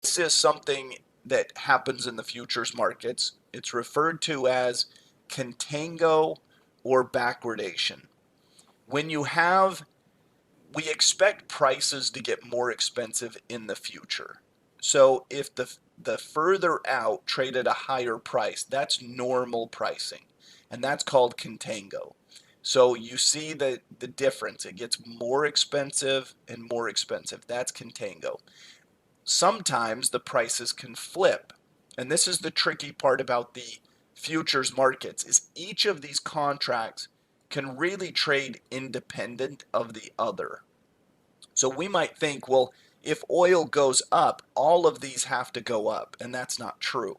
This is something that happens in the futures markets. It's referred to as contango or backwardation. When you have, we expect prices to get more expensive in the future. So if the further out trade at a higher price, that's normal pricing, and that's called contango. So you see the difference. It gets more expensive and more expensive. That's contango. Sometimes the prices can flip. And this is the tricky part about the futures markets is each of these contracts can really trade independent of the other. So we might think, well, if oil goes up, all of these have to go up, and that's not true.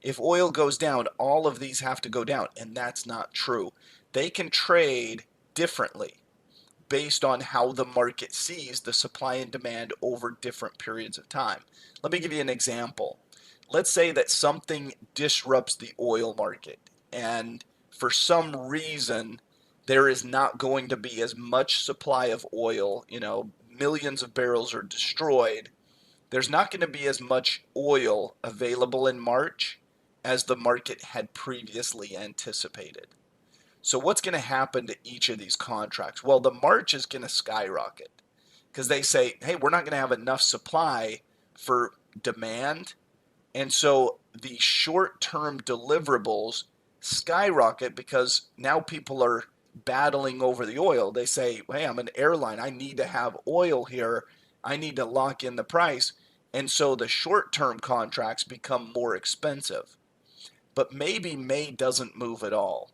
If oil goes down, all of these have to go down, and that's not true. They can trade differently based on how the market sees the supply and demand over different periods of time. Let me give you an example. Let's say that something disrupts the oil market, and for some reason, there is not going to be as much supply of oil, millions of barrels are destroyed. There's not going to be as much oil available in March as the market had previously anticipated. So what's going to happen to each of these contracts? Well, the March is going to skyrocket because they say, hey, we're not going to have enough supply for demand. And so the short-term deliverables skyrocket because now people are battling over the oil. They say, hey, I'm an airline. I need to have oil here. I need to lock in the price. And so the short-term contracts become more expensive. But maybe May doesn't move at all.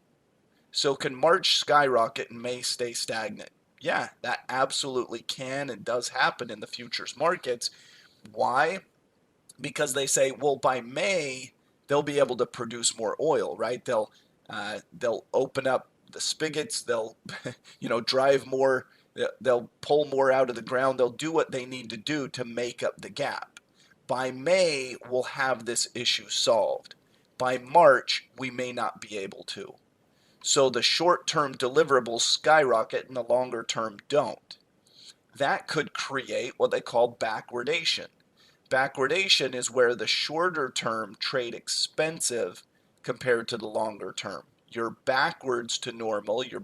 So can March skyrocket and May stay stagnant? Yeah, that absolutely can and does happen in the futures markets. Why? Because they say, well, by May they'll be able to produce more oil, right? They'll open up the spigots. They'll drive more. They'll pull more out of the ground. They'll do what they need to do to make up the gap. By May we'll have this issue solved. By March we may not be able to. So the short-term deliverables skyrocket and the longer-term don't. That could create what they call backwardation. Backwardation is where the shorter term trade expensive compared to the longer term. You're backwards to normal. You're